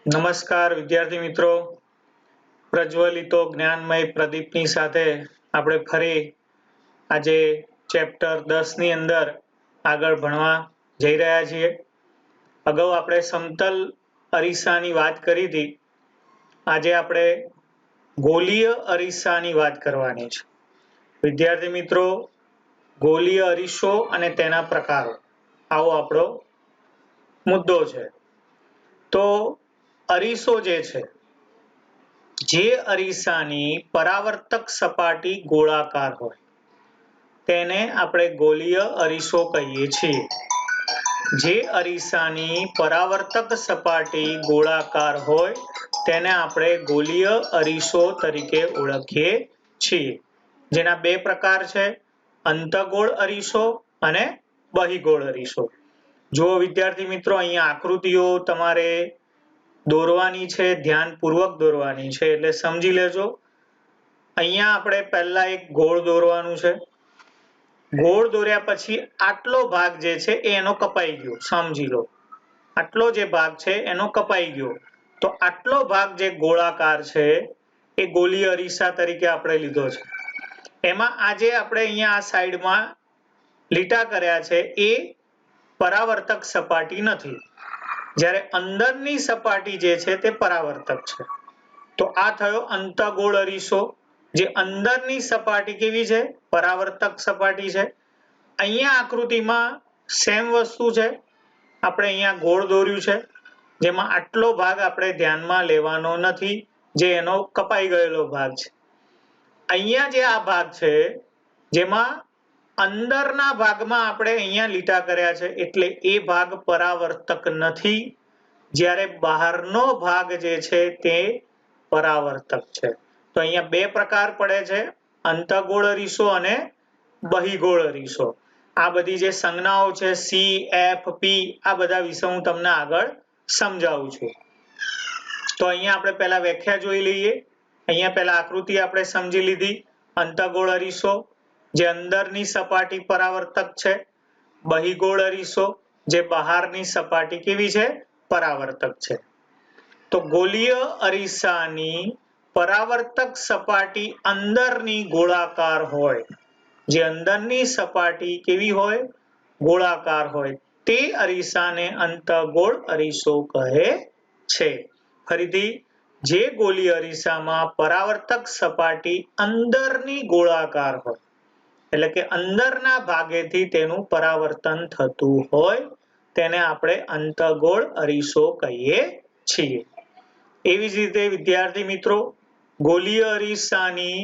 નમસ્કાર વિદ્યાર્થી મિત્રો, પ્રજ્વલિતો જ્ઞાનમય પ્રદીપની સાથે આપણે ફરી આજે ચેપ્ટર 10 ની અંદર આગળ ભણવા જઈ રહ્યા છીએ. અગાઉ આપણે સમતલ અરીસાની વાત કરી હતી. આજે આપણે ગોલીય અરીસાની વાત કરવાની છે. વિદ્યાર્થી મિત્રો, ગોલીય અરીસો અને તેના પ્રકારો આવો આપણો મુદ્દો છે. તો અરીસો જે અરીસાની પરાવર્તક સપાટી ગોળાકાર હોય તેને આપણે ગોલીય અરીસો કહીએ છીએ. જે અરીસાની પરાવર્તક સપાટી ગોળાકાર હોય તેને આપણે ગોલીય અરીસો તરીકે ઓળખીએ છીએ. જેના બે પ્રકાર છે, અંતઃગોળ અરીસો અને બહિગોળ અરીસો. જો વિદ્યાર્થી મિત્રો, અહીંયા આકૃતિઓ તમારે દોરવાની છે, ધ્યાનપૂર્વક દોરવાની છે, એટલે સમજી લેજો. અહીંયા આપણે પહેલા એક ગોળ દોરવાનું છે. ગોળ દોર્યા પછી આટલો ભાગ જે છે એનો કપાઈ ગયો, સમજી લો. આટલો જે ભાગ છે એનો કપાઈ ગયો, તો આટલો ભાગ જે ગોળાકાર છે એ ગોલીય અરીસા તરીકે આપણે લીધો છે. એમાં આજે આપણે અહીંયા આ સાઈડમાં લીટા કર્યા છે એ પરાવર્તક સપાટી નથી, જ્યારે અંદરની સપાટી જે છે તે પરાવર્તક છે. તો આ થયો અંતઃગોળ અરીસો. જે અંદરની સપાટી કેવી છે? પરાવર્તક સપાટી છે. અહીંયા આકૃતિમાં સેમ વસ્તુ છે. આપણે અહીંયા ગોળ દોર્યું છે, જેમાં આટલો ભાગ આપણે ધ્યાનમાં લેવાનો નથી, જે એનો કપાઈ ગયેલો ભાગ છે. અહીંયા જે આ ભાગ છે, જેમાં અંદરના ભાગમાં આપણે અહીંયા લીટા કર્યા છે, એટલે એ ભાગ પરાવર્તક નથી, જ્યારે બહારનો ભાગ જે છે તે પરાવર્તક છે. તો અહીંયા બે પ્રકાર પડે છે, અંતઃગોળ અરીસો અને બહિગોળ અરીસો. આ બધી જે સંજ્ઞાઓ છે સી, એફ, પી, આ બધા વિશે હું તમને આગળ સમજાવું છું. તો અહીંયા આપણે પહેલા વ્યાખ્યા જોઈ લઈએ. અહીંયા પહેલા આકૃતિ આપણે સમજી લીધી. અંતઃગોળ અરીસો જે અંદરની સપાટી પરાવર્તક છે, બહિગોળ અરીસો જે બહારની સપાટી કેવી છે? પરાવર્તક છે. તો ગોલીય અરીસાની પરાવર્તક સપાટી અંદરની ગોળાકાર હોય, જે અંદરની સપાટી કેવી હોય? ગોળાકાર હોય, તે અરીસાને અંતઃગોળ અરીસો કહે છે. ફરીથી, જે ગોલીય અરીસામાં પરાવર્તક સપાટી અંદરની ગોળાકાર હોય, એટલે કે અંદરના ભાગેથી તેનું પરાવર્તન થતું હોય, તેને આપણે અંતઃગોળ અરીસો કહીએ છીએ. એવી જ રીતે વિદ્યાર્થી મિત્રો, ગોલીય અરીસાની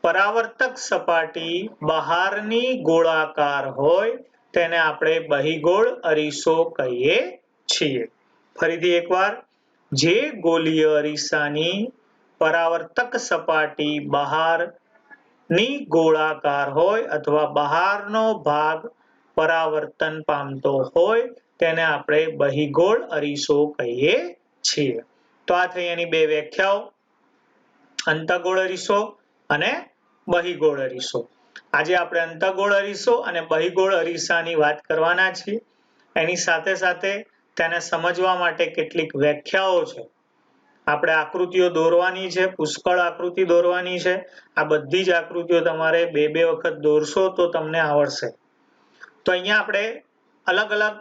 પરાવર્તક સપાટી બહારની ગોળાકાર હોય તેને આપણે બહિગોળ અરીસો કહીએ છીએ. ફરીથી એકવાર, જે ગોલીય અરીસાની પરાવર્તક સપાટી બહારની ગોળાકાર હોય અથવા બહારનો ભાગ પરાવર્તન પામતો હોય તેને આપણે બહિગોળ અરીસો કહીએ છીએ. તો આ થઈ એની બે વ્યાખ્યાઓ, અંતઃગોળ અરીસો અને બહિગોળ અરીસો. આજે આપણે અંતઃગોળ અરીસો અને બહિગોળ અરીસાની વાત કરવાના છીએ. એની સાથે સાથે તેને સમજવા માટે કેટલીક વ્યાખ્યાઓ છે. આપણે આકૃતિઓ દોરવાની છે, પુષ્કળ આકૃતિ દોરવાની છે. આ બધી જ આકૃતિઓ તમારે બે વખત દોરશો તો તમને આવડશે. તો અહીંયા આપણે અલગ અલગ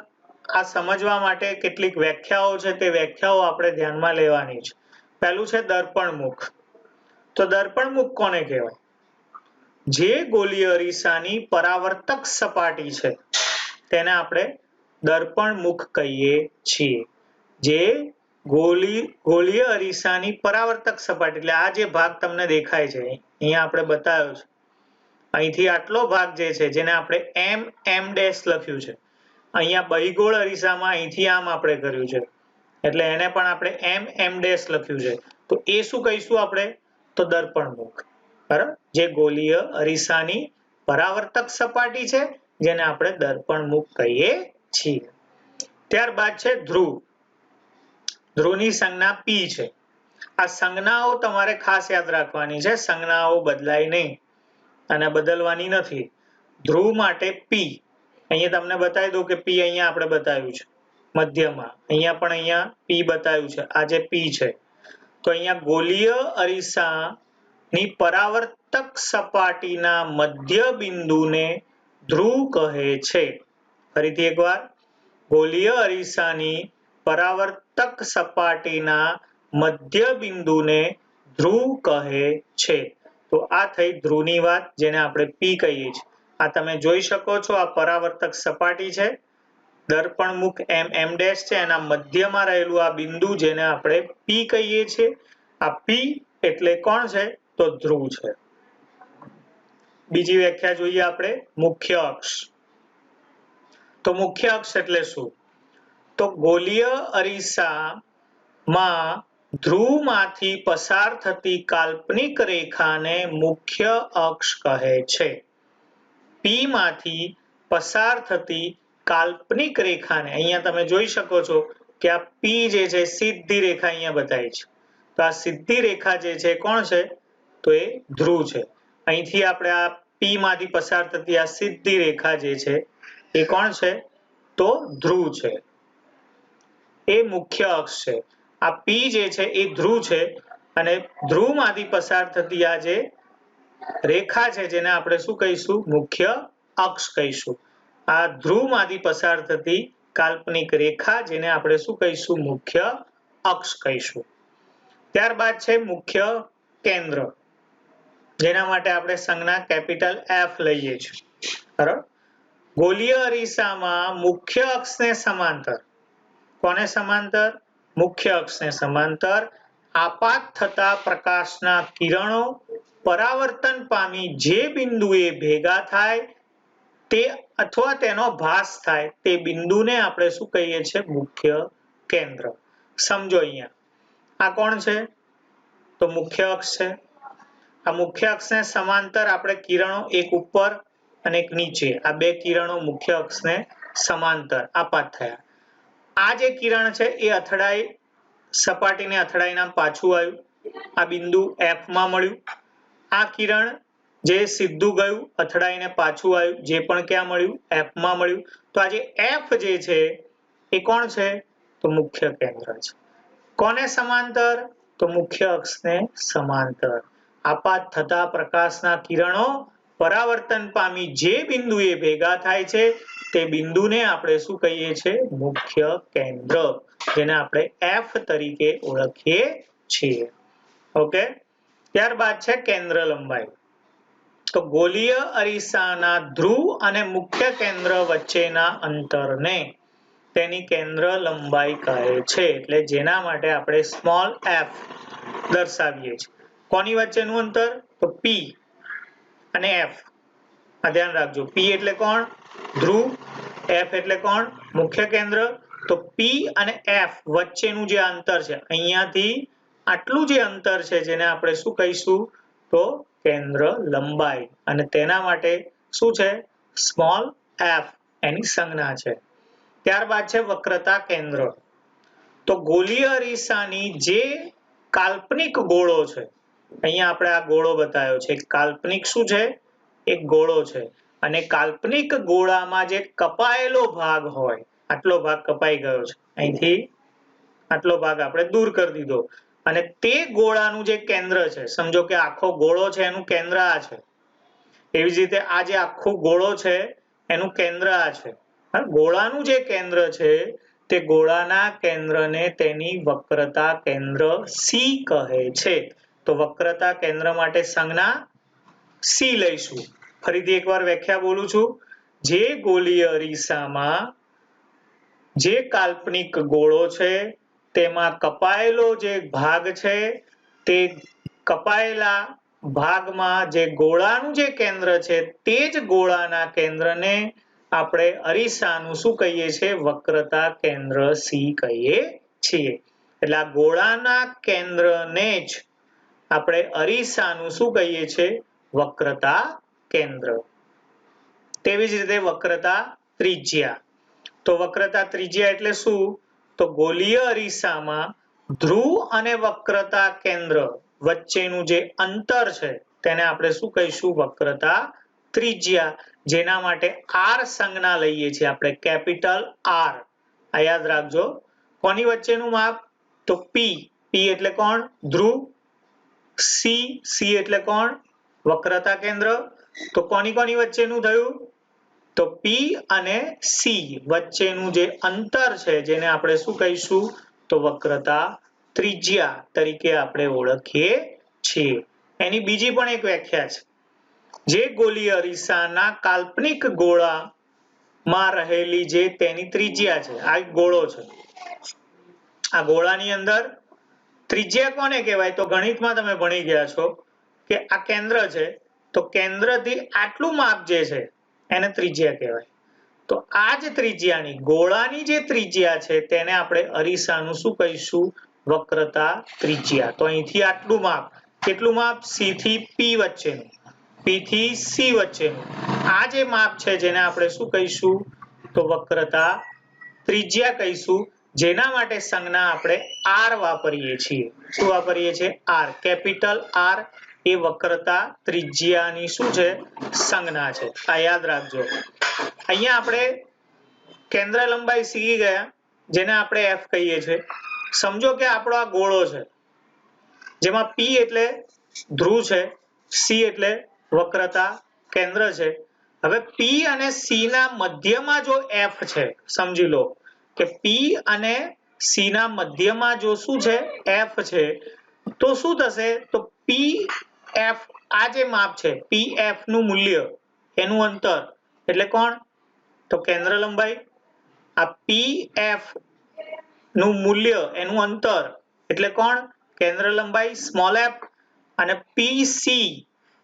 આ સમજવા માટે કેટલીક વ્યાખ્યાઓ છે, તે વ્યાખ્યાઓ આપણે ધ્યાનમાં લેવાની છે. પહેલું છે દર્પણમુખ. તો દર્પણમુખ કોને કહેવાય? જે ગોલીય અરીસાની પરાવર્તક સપાટી છે તેને આપણે દર્પણમુખ કહીએ છીએ. જે ગોલીય અરીસાની પરાવર્તક સપાટી, એટલે આ જે ભાગ તમને દેખાય છે અહીંયા આપણે બતાવ્યો છે, અહીંથી આટલો ભાગ જે છે જેને આપણે એમ ડેશ લખ્યું છે, અહીંયા બહિગોળ અરીસામાં અહીંથી આમ આપણે કર્યું છે, એટલે એને પણ આપણે એમ ડેશ લખ્યું છે. તો એ શું કહીશું આપણે? તો દર્પણમુખ. બરાબર, જે ગોલીય અરીસાની પરાવર્તક સપાટી છે જેને આપણે દર્પણમુખ કહીએ છીએ. ત્યારબાદ છે ધ્રુવ. ધ્રુવની સંજ્ઞા પી છે. આ સંજ્ઞાઓ તમારે ખાસ યાદ રાખવાની છે, સંજ્ઞાઓ બદલાય નહીં અને બદલવાની નથી. ધ્રુવ માટે પી, અહીંયા તમને બતાવી દઉં કે પી અહીંયા આપણે બતાવ્યું છે. મધ્યમાં અહીંયા પણ અહીંયા P બતાવ્યું છે, આ જે P છે તો અહીંયા ગોલીય અરીસાની પરાવર્તક સપાટીના મધ્ય બિંદુને ધ્રુવ કહે છે. ફરીથી એકવાર, ગોલીય અરીસાની પરાવર્તક સપાટીના મધ્ય બિંદુને ધ્રુવ કહે છે. તો આ થઈ ધ્રુવની વાત, જેને આપણે P કહીએ છીએ. આ તમે જોઈ શકો છો, આ પરાવર્તક સપાટી છે, દર્પણમુખ M ડેશ છે, એના મધ્યમાં રહેલું આ બિંદુ જેને આપણે P કહીએ છીએ. આ P એટલે કોણ છે? તો ધ્રુવ છે. બીજી વ્યાખ્યા જોઈએ આપણે, મુખ્ય અક્ષ. તો મુખ્ય અક્ષ એટલે શું? તો ગોલીય અરીસામાં ધ્રુવમાંથી પસાર થતી કાલ્પનિક રેખાને મુખ્ય અક્ષ કહે છે. P માંથી પસાર થતી કાલ્પનિક રેખાને, અહીંયા તમે જોઈ શકો છો કે આ P જે છે સીધી રેખા અહીંયા બતાવી છે. તો આ સીધી રેખા જે છે કોણ છે? તો એ ધ્રુવ છે. અહીંથી આપણે આ P માંથી પસાર થતી આ સીધી રેખા જે છે એ કોણ છે? તો ધ્રુવ છે. એ મુખ્ય અક્ષ છે. આ P જે છે એ ધ્રુવ છે અને ધ્રુવમાંથી પસાર થતી આ જે રેખા છે જેને આપણે શું કહીશું? મુખ્ય અક્ષ કહીશું. આ ધ્રુવમાંથી પસાર થતી કાલ્પનિક રેખા જેને આપણે શું કહીશું? મુખ્ય અક્ષ કહીશું. ત્યારબાદ છે મુખ્ય કેન્દ્ર, જેના માટે આપણે સંજ્ઞા કેપિટલ F લઈએ છીએ. બરાબર? ગોલીય અરીસામાં મુખ્ય અક્ષને સમાંતર, કોને સમાંતર? મુખ્ય અક્ષને સમાંતર આપાત થતા પ્રકાશના કિરણો પરાવર્તન પામી જે બિંદુએ ભેગા થાય તે અથવા તેનો ભાસ થાય તે બિંદુને આપણે શું કહીએ છીએ? મુખ્ય કેન્દ્ર. સમજો અહીંયા આ કોણ છે? તો મુખ્ય અક્ષ છે. આ મુખ્ય અક્ષને સમાંતર આપણે કિરણો એક ઉપર અને એક નીચે, આ બે કિરણો મુખ્ય અક્ષને સમાંતર આપાત થયા. આ જે કિરણ છે એ અથડાઈ, સપાટીને અથડાઈને પાછું આવ્યું, આ બિંદુ F માં મળ્યું. આ કિરણ જે સીધું ગયું, અથડાઈને પાછું આવ્યું, જે પણ ક્યાં મળ્યું? F માં મળ્યું. તો આ જે F જે છે એ કોણ છે? તો મુખ્ય કેન્દ્ર છે. કોને સમાંતર? તો મુખ્ય અક્ષને સમાંતર આપાત થતા પ્રકાશના કિરણો પરાવર્તન પામી જે બિંદુએ ભેગા થાય છે તે બિંદુને આપણે શું કહીએ છીએ? મુખ્ય કેન્દ્ર, જેને આપણે F તરીકે ઓળખીએ છીએ. ઓકે. ત્યારબાદ છે કેન્દ્ર લંબાઈ. તો ગોલીય અરીસાના ધ્રુવ અને મુખ્ય કેન્દ્ર વચ્ચેના અંતરને તેની કેન્દ્ર લંબાઈ કહે છે. એટલે જેના માટે આપણે સ્મોલ f દર્શાવીએ છીએ. કોની વચ્ચેનું અંતર? તો P અને F. આ ધ્યાન રાખજો, P એટલે કોણ? ધ્રુવ. F એટલે કોણ? મુખ્ય કેન્દ્ર. તો P અને F વચ્ચેનું જે અંતર છે, અહીંયાથી આટલું જે અંતર છે જેને આપણે શું કહીશું? તો કેન્દ્ર લંબાઈ. અને તેના માટે શું છે? સ્મોલ f એની સંજ્ઞા છે. ત્યારબાદ છે વક્રતા કેન્દ્ર. તો ગોલીય અરીસાની જે કાલ્પનિક ગોળો છે, અહીંયા આપણે આ ગોળો બતાવ્યો છે, કાલ્પનિક શું છે? એક ગોળો છે. અને કાલ્પનિક ગોળામાં જે કપાયેલો ભાગ હોય, આટલો ભાગ કપાઈ ગયો છે, અહીંથી આટલો ભાગ આપણે દૂર કરી દીધો, અને તે ગોળાનું જે કેન્દ્ર છે, સમજો કે આખો ગોળો છે એનું કેન્દ્ર આ છે, એવી જ રીતે આ જે આખો ગોળો છે એનું કેન્દ્ર આ છે. ગોળાનું જે કેન્દ્ર છે તે ગોળાના કેન્દ્રને તેની વક્રતા કેન્દ્ર C કહે છે. તો વક્રતા કેન્દ્ર માટે સંજ્ઞા C લઈશું. ફરીથી એકવાર વ્યાખ્યા બોલું છું. જે ગોલીય અરીસામાં જે કાલ્પનિક ગોળો છે તેમાં કપાયેલો જે ભાગ છે તે કપાયેલા ભાગમાં જે ગોળાનું જે કેન્દ્ર છે તે જ ગોળાના કેન્દ્રને આપણે અરીસાનું શું કહીએ છીએ? વક્રતા કેન્દ્ર C કહીએ છીએ. એટલે આ ગોળાના કેન્દ્રને જ આપણે અરીસાનું શું કહીએ છીએ? વક્રતા કેન્દ્ર. તેવી જ રીતે વક્રતા ત્રિજ્યા. તો વક્રતા ત્રિજ્યા એટલે શું? તો ગોલીય અરીસામાં ધ્રુવ અને વક્રતા કેન્દ્ર વચ્ચેનું જે અંતર છે તેને આપણે શું કહીશું? વક્રતા ત્રિજ્યા. જેના માટે R સંજ્ઞા લઈએ છીએ આપણે, કેપિટલ R. આ યાદ રાખજો. કોની વચ્ચેનું માપ? તો પી. પી એટલે કોણ? ધ્રુવ. સી એટલે કોણ? વક્રતા કેન્દ્ર. તો કોની કોની વચ્ચેનું થયું? તો પી અને સી વચ્ચેનું જે અંતર છે જેને આપણે શું કહીશું? તો વક્રતા ત્રિજ્યા તરીકે આપણે ઓળખીએ છીએ. એની બીજી પણ એક વ્યાખ્યા છે. જે ગોલીય અરીસાના કાલ્પનિક ગોળામાં રહેલી જે તેની ત્રિજ્યા છે. આ એક ગોળો છે. આ ગોળાની અંદર ત્રિજ્યા કોને કહેવાય? તો ગણિતમાં તમે ભણી ગયા છો કે આ કેન્દ્ર છે, તો કેન્દ્રથી આટલું માપ જે છે એને ત્રિજ્યા કહેવાય. તો આ જ ત્રિજ્યાની ગોળાની જે ત્રિજ્યા છે તેને આપણે અરીસાનું શું કહીશું? વક્રતા ત્રિજ્યા. તો અહીંથી આટલું માપ, કેટલું માપ? સી થી પી વચ્ચેનું, પી થી સી વચ્ચેનું આ જે માપ છે જેને આપણે શું કહીશું? તો વક્રતા ત્રિજ્યા કહીશું. જેના માટે સંજ્ઞા આપણે આર વાપરીએ છીએ. શું વાપરીએ છીએ? આર. કેપિટલ આર એ વક્રતા ત્રિજ્યાની શું છે? સંજ્ઞા છે. આ યાદ રાખજો. અહીંયા આપણે કેન્દ્ર લંબાઈ શીખી ગયા જેને આપણે એફ કહીએ છીએ. સમજો કે આપણો આ ગોળો છે જેમાં પી એટલે ધ્રુવ છે, સી એટલે વક્રતા કેન્દ્ર છે. હવે પી અને સી ના મધ્યમાં જો એફ છે, સમજી લો કે પી અને સી ના મધ્યમાં જો શું છે? એફ છે. તો શું થશે? તો પી એફ આ જે માપ છે પી એફ નું મૂલ્ય એનું અંતર એટલે કોણ? તો કેન્દ્ર લંબાઈ. આ પી એફ નું મૂલ્ય એનું અંતર એટલે કોણ? કેન્દ્ર લંબાઈ સ્મોલ એફ. અને પીસી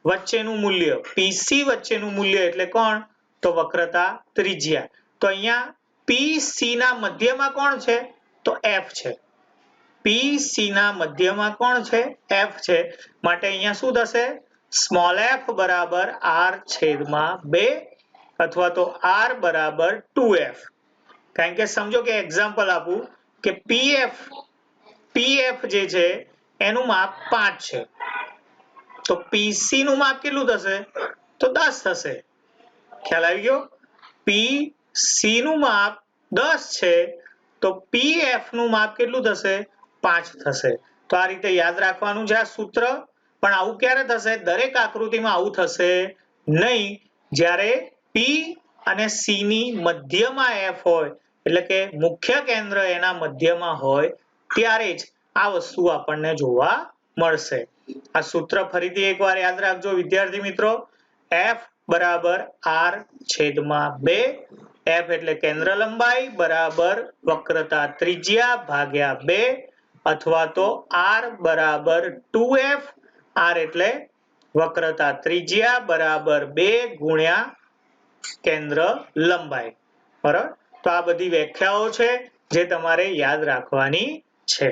વચ્ચેનું મૂલ્ય, પીસી વચ્ચેનું મૂલ્ય એટલે કોણ? તો વક્રતા ત્રિજ્યા. તો અહીંયા પીસી ના મધ્યમાં કોણ છે? તો એફ છે. પીસી ના મધ્યમાં કોણ છે? એફ છે. માટે અહીંયા શું થશે? સ્મોલ એફ બરાબર આર છેદમાં 2 અથવા તો આર બરાબર 2f. કારણ કે સમજો કે એક્ઝામ્પલ આપું કે પીએફ જે છે એનું માપ 5 છે, તો પીસી નું માપ કેટલું થશે? તો 10 થશે. ખ્યાલ આવી ગયો? પીસી નું માપ 10 છે તો પીએફ નું માપ કેટલું થશે? 5 થશે. તો આ રીતે યાદ રાખવાનું છે આ સૂત્ર. પણ આવું ક્યારે થશે? દરેક આકૃતિમાં આવું થશે નહીં. જ્યારે પી અને સી ની મધ્યમાં એફ હોય એટલે કે મુખ્ય કેન્દ્ર એના મધ્યમાં હોય ત્યારે જ આ વસ્તુ આપણને જોવા મળશે. આ સૂત્ર ફરીથી એકવાર યાદ રાખજો વિદ્યાર્થી મિત્રો. એફ બરાબર આર છેદમાં 2. એફ એટલે કેન્દ્ર લંબાઈ બરાબર વક્રતા ત્રિજ્યા ભાગ્યા 2 અથવા તો આર બરાબર 2f. આર એટલે વક્રતા ત્રિજ્યા બરાબર 2 ગુણ્યા કેન્દ્ર લંબાઈ. બરાબર? તો આ બધી વ્યાખ્યાઓ છે જે તમારે યાદ રાખવાની છે.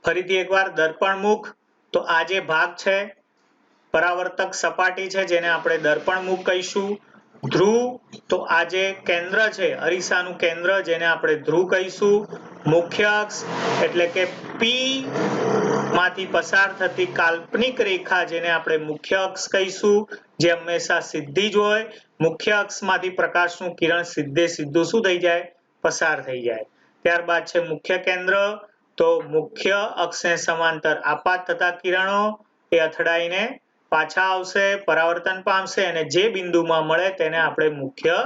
ફરીથી એકવાર દર્પણમુખ. તો આ જે ભાગ છે પરાવર્તક સપાટી છે જેને આપણે દર્પણમુખ કહીશું. ધ્રુવ તો આ જે કેન્દ્ર છે અરીસાનું કેન્દ્ર જેને આપણે ધ્રુવ કહીશું. મુખ્ય અક્ષ એટલે કે પી માંથી પસાર થતી કાલ્પનિક રેખા જેને આપણે મુખ્ય અક્ષ કહીશું, જે હંમેશા સીધી જ હોય. મુખ્ય અક્ષમાંથી પ્રકાશનું કિરણ સીધે સીધું શું થઈ જાય? પસાર થઈ જાય. ત્યારબાદ છે મુખ્ય કેન્દ્ર. તો મુખ્ય અક્ષને સમાંતર આપાત થતા કિરણો એ અથડાઈને પાછા આવશે, પરાવર્તન પામશે અને જે બિંદુમાં મળે તેને આપણે મુખ્ય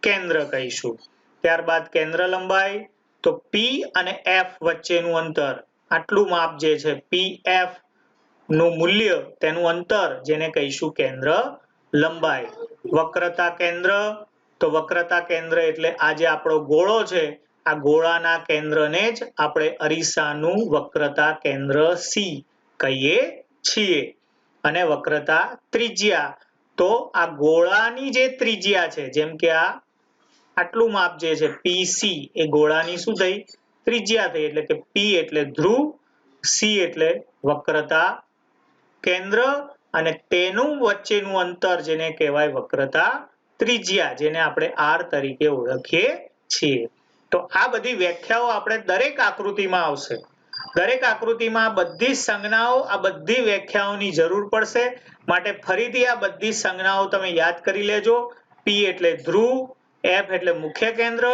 કેન્દ્ર કહીશું. ત્યારબાદ કેન્દ્ર લંબાઈ. તો પી અને એફ વચ્ચેનું અંતર આટલું માપ જે છે પી એફ નું મૂલ્ય તેનું અંતર જેને કહીશું કેન્દ્ર લંબાઈ. વક્રતા કેન્દ્ર. તો વક્રતા કેન્દ્ર એટલે આ જે આપણો ગોળો છે આ ગોળાના કેન્દ્રને જ આપણે અરીસાનું વક્રતા કેન્દ્ર સી કહીએ છીએ. અને વક્રતા ત્રિજ્યા. તો આ ગોળાની જે ત્રિજ્યા છે જેમ કે આ આટલું માપ જે છે પીસી એ ગોળાની શું થઈ? ત્રિજ્યા થઈ. એટલે કે પી એટલે ધ્રુવ, સી એટલે વક્રતા કેન્દ્ર અને તેનું વચ્ચેનું અંતર જેને કહેવાય વક્રતા ત્રિજ્યા, જેને આપણે આર તરીકે ઓળખીએ છીએ. તો આ બધી વ્યાખ્યાઓ આપણે દરેક આકૃતિમાં આવશે. દરેક આકૃતિમાં બધી સંજ્ઞાઓ આ બધી વ્યાખ્યાઓની જરૂર પડશે. માટે ફરીથી આ બધી સંજ્ઞાઓ તમે યાદ કરી લેજો. પી એટલે ધ્રુવ, F એટલે મુખ્ય કેન્દ્ર,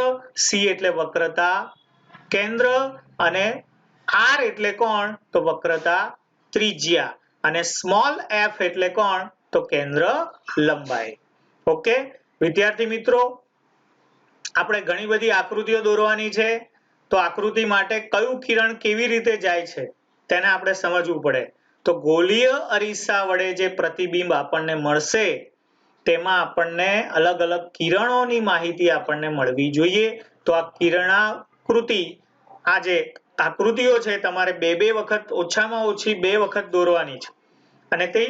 C એટલે વક્રતા કેન્દ્ર અને R એટલે કોણ તો વક્રતા ત્રિજ્યા અને સ્મોલ f એટલે કોણ તો કેન્દ્ર લંબાઈ. ઓકે વિદ્યાર્થી મિત્રો, આપણે ઘણી બધી આકૃતિઓ દોરવાની છે, તો આકૃતિ માટે કયું કિરણ કેવી રીતે જાય છે તેને આપણે સમજવું પડે. તો ગોળીય અરીસા વડે જે પ્રતિબિંબ આપણને મળશે તેમાં આપણને અલગ અલગ કિરણોની માહિતી આપણને મળવી જોઈએ. તો આ કિરણાકૃતિ, આ જે આકૃતિઓ છે તમારે બે વખત, ઓછામાં ઓછી 2 વખત દોરવાની છે અને તે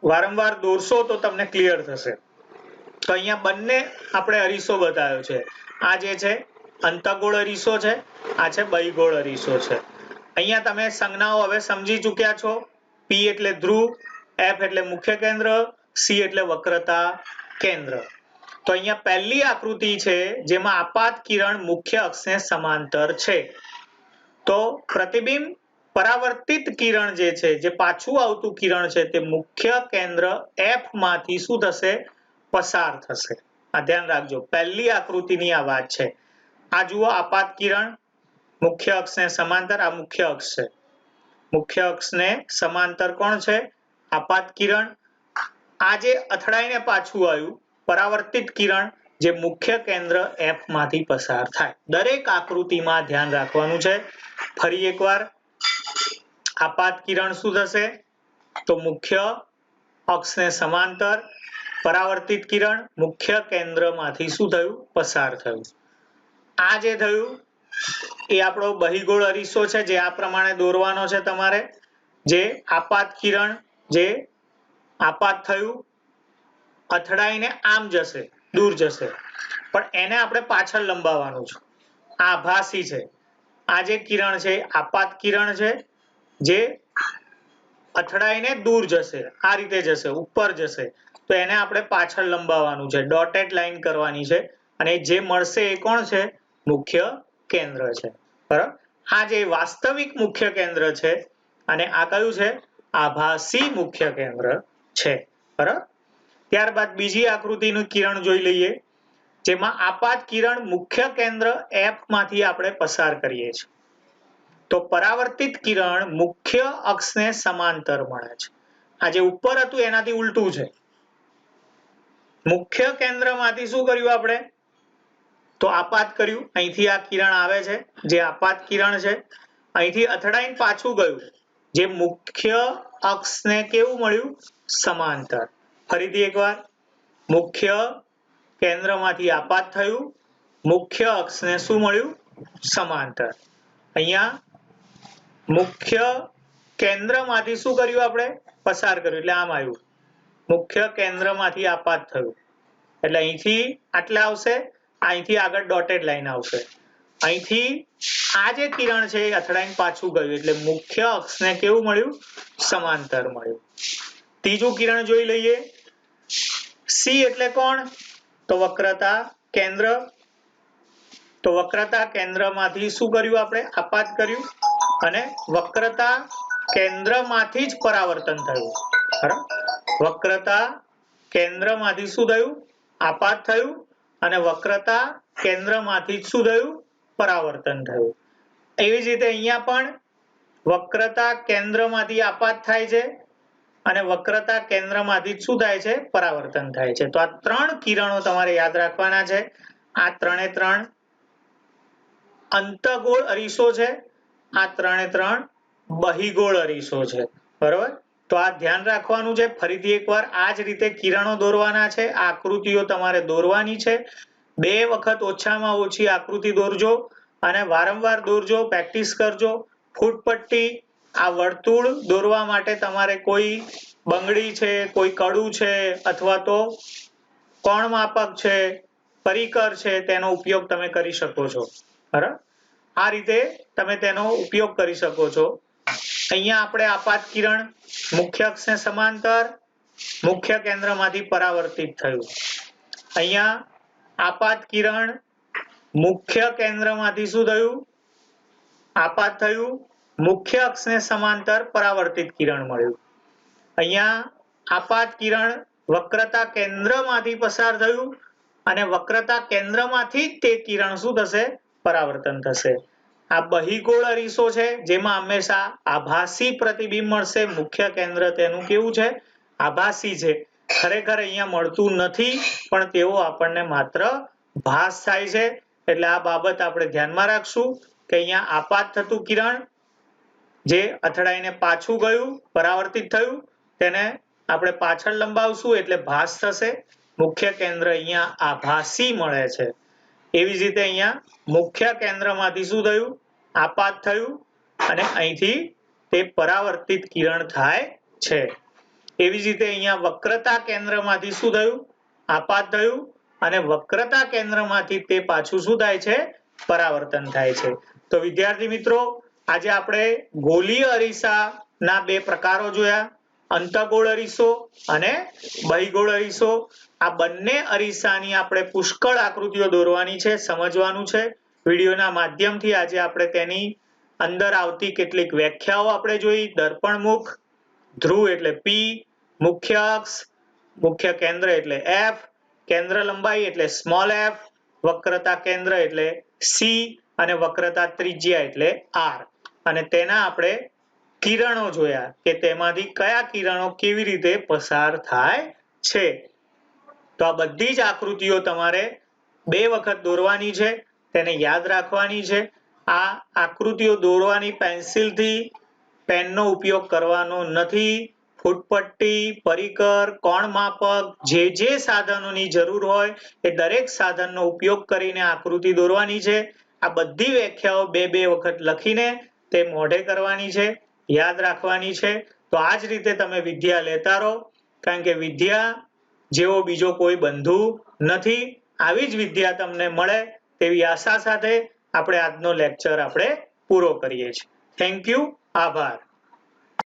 વારંવાર દોરશો તો તમને ક્લિયર થશે. તો અહીંયા બંને આપણે અરીસો બતાવ્યો છે. આ જે છે અંતઃગોળ અરીસો છે, આ છે બહિગોળ અરીસો છે. અહીંયા તમે સંજ્ઞાઓ હવે સમજી ચૂક્યા છો. P એટલે ધ્રુવ, F એટલે મુખ્ય કેન્દ્ર, C એટલે વક્રતા કેન્દ્ર. તો અહીંયા પહેલી આકૃતિ છે જેમાં આપાત કિરણ મુખ્ય અક્ષને સમાંતર છે. તો પ્રતિબિંબ પરાવર્તિત કિરણ જે છે, જે પાછું આવતું કિરણ છે તે મુખ્ય કેન્દ્ર F માંથી શું થશે પસાર થશે. આ ધ્યાન રાખજો, પહેલી આકૃતિની આ વાત છે. આ જુઓ આપાત કિરણ મુખ્ય અક્ષને સમાંતર, આ મુખ્ય અક્ષ છે, મુખ્ય અક્ષને સમાંતર કોણ છે આપાત કિરણ. આ જે અથડાઈને પાછું આવ્યું પરાવર્તિત કિરણ જે મુખ્ય કેન્દ્ર F માંથી પસાર થાય. દરેક આકૃતિમાં ધ્યાન રાખવાનું છે. ફરી એકવાર, આપાત કિરણ શું થશે તો મુખ્ય અક્ષને સમાંતર, પરાવર્તિત કિરણ મુખ્ય કેન્દ્રમાંથી શું થયું પસાર થયું. આ જે થયું એ આપણો બહિગોળ અરીસો છે, જે આ પ્રમાણે દોરવાનો છે તમારે. જે આપાત કિરણ જે આપાત થયું અથડાઈને આમ જશે, દૂર જશે, પણ એને આપણે પાછળ લંબાવવાનું છે. આ આભાસી છે. આ જે કિરણ છે આપાત કિરણ છે, જે અથડાઈને દૂર જશે, આ રીતે જશે, ઉપર જશે, તો એને આપણે પાછળ લંબાવવાનું છે, ડોટેડ લાઈન કરવાની છે અને જે મળશે એ કોણ છે મુખ્ય કેન્દ્ર છે. બરાબર, આ જે વાસ્તવિક મુખ્ય કેન્દ્ર છે અને આ કયું છે આભાસી મુખ્ય કેન્દ્ર છે. બરાબર, ત્યારબાદ બીજી આકૃતિનું કિરણ જોઈ લઈએ, જેમાં આપાત કિરણ મુખ્ય કેન્દ્ર F માંથી આપણે પસાર કરીએ છીએ. તો પરાવર્તિત કિરણ મુખ્ય અક્ષને સમાંતર મળે છે. આ જે ઉપર હતું એનાથી ઉલટું છે. મુખ્ય કેન્દ્રમાંથી શું કર્યું આપણે તો આપાત કર્યું. અહીંથી આ કિરણ આવે છે જે આપાત કિરણ છે, અહીંથી અથડાઈને પાછું ગયું, જે મુખ્ય અક્ષને કેવું મળ્યું સમાંતર. ફરીથી એકવાર, મુખ્ય કેન્દ્રમાંથી આપાત થયું, મુખ્ય અક્ષને શું મળ્યું સમાંતર. અહીંયા મુખ્ય કેન્દ્રમાંથી શું કર્યું આપણે પસાર કર્યું એટલે આમ આવ્યું, મુખ્ય કેન્દ્રમાંથી આપાત થયું એટલે અહીંથી આટલા આવશે, અહીંથી આગળ ડોટેડ લાઈન આવશે. અહીંથી આ જે કિરણ છે એ અથડાઈને પાછું ગયું એટલે મુખ્ય અક્ષને કેવું મળ્યું સમાંતર મળ્યું. ત્રીજું કિરણ જોઈ લઈએ. C એટલે કોણ તો વક્રતા કેન્દ્ર. તો વક્રતા કેન્દ્રમાંથી શું કર્યું આપણે આપાત કર્યું અને વક્રતા કેન્દ્રમાંથી જ પરાવર્તન થયું. બરાબર, વક્રતા કેન્દ્રમાંથી શું થયું આપાત થયું અને વક્રતા કેન્દ્રમાંથી જ શું થયું પરાવર્તન થયું. એવી જ રીતે અહીંયા પણ વક્રતા કેન્દ્રમાંથી આપાત થાય છે અને વક્રતા કેન્દ્રમાંથી શું થાય છે પરાવર્તન થાય છે. તો આ 3 કિરણો તમારે યાદ રાખવાના છે. આ 3 અંતઃગોળ અરીસો છે, આ 3 બહિગોળ અરીસો છે. બરોબર, તો આ ધ્યાન રાખવાનું છે. ફરીથી એકવાર આ જ રીતે કિરણો દોરવાના છે, આકૃતિઓ તમારે દોરવાની છે. 2 વખત ઓછામાં ઓછી આકૃતિ દોરજો અને વારંવાર દોરજો, પ્રેક્ટિસ કરજો. ફૂટપટ્ટી, આ વર્તુળ દોરવા માટે તમારે કોઈ બંગડી છે, કોઈ કડું છે અથવા તો કોણ માપક છે, પરિકર છે, તેનો ઉપયોગ તમે કરી શકો છો. બરાબર, આ રીતે તમે તેનો ઉપયોગ કરી શકો છો. અહીંયા આપણે આપાત કિરણ મુખ્ય અક્ષને સમાંતર, મુખ્ય કેન્દ્રમાંથી પરાવર્તિત થયું. અહીંયા આપાત કિરણ મુખ્ય કેન્દ્રમાંથી શું થયું આપાત થયું, મુખ્ય અક્ષને સમાંતર પરાવર્તિત કિરણ મળ્યું. અહીંયા આપાત કિરણ વક્રતા કેન્દ્રમાંથી પસાર થયું અને વક્રતા કેન્દ્રમાંથી જ તે કિરણ શું થશે? પરાવર્તન થશે. આ બહિગોળ અરીસો છે જેમાં હંમેશા આભાસી પ્રતિબિંબ મળશે. મુખ્ય કેન્દ્ર તેનું કેવું છે? આભાસી છે. ખરેખર અહીંયા મળતું નથી, પણ તેવો આપણને માત્ર ભાસ થાય છે. એટલે આ બાબત આપણે ધ્યાનમાં રાખશું કે અહીંયા આપાત થતું કિરણ જે અથડાઈને પાછું ગયું, પરાવર્તિત થયું, તેને આપણે પાછળ લંબાવશું એટલે ભાસ થશે. મુખ્ય કેન્દ્ર અહીંયા આભાસી મળે છે. એવી જ રીતે અહીંયા મુખ્ય કેન્દ્રમાંથી શું થયું? આપાત થયું અને અહીંથી તે પરાવર્તિત કિરણ થાય છે. એવી જ રીતે અહીંયા વક્રતા કેન્દ્રમાંથી શું થયું? આપાત થયું અને વક્રતા કેન્દ્રમાંથી તે પાછું શું થાય છે? પરાવર્તન થાય છે. તો વિદ્યાર્થી મિત્રો, આજે આપણે ગોલીય અરીસાના બે પ્રકારો જોયા, અંતઃગોળ અરીસો અને બહિગોળ અરીસો. આ બંને અરીસાની આપણે પુષ્કળ આકૃતિઓ દોરવાની છે, સમજવાનું છે. વિડીયોના માધ્યમથી આજે આપણે તેની અંદર આવતી કેટલીક વ્યાખ્યાઓ આપણે જોઈ. દર્પણમુખ, ધ્રુવ એટલે P, મુખ્ય અક્ષ, મુખ્ય કેન્દ્ર એટલે F, કેન્દ્ર લંબાઈ એટલે સ્મોલ f, વક્રતા કેન્દ્ર એટલે C અને વક્રતા ત્રિજ્યા એટલે R. અને તેના આપણે કિરણો જોયા કે તેમાંથી કયા કિરણો કેવી રીતે પસાર થાય છે. તો આ બધી જ આકૃતિઓ તમારે 2 વખત દોરવાની છે, તેને યાદ રાખવાની છે. આ આકૃતિઓ દોરવાની પેન્સિલથી પેનનો ઉપયોગ કરવાનો નથી. ફૂટપટ્ટી, પરિકર, કોણ માપક, જે સાધનોની જરૂર હોય એ દરેક સાધનનો ઉપયોગ કરીને આકૃતિ દોરવાની છે. આ બધી વ્યાખ્યાઓ 2 વખત લખીને તે મોઢે કરવાની છે, યાદ રાખવાની છે. તો આ જ રીતે તમે વિદ્યા લેતા રહો, કારણ કે વિદ્યા જેવો બીજો કોઈ બંધુ નથી. આવી જ વિદ્યા તમને મળે તેવી આશા સાથે આપણે આજનો લેક્ચર આપણે પૂરો કરીએ છીએ. Thank you. આભાર.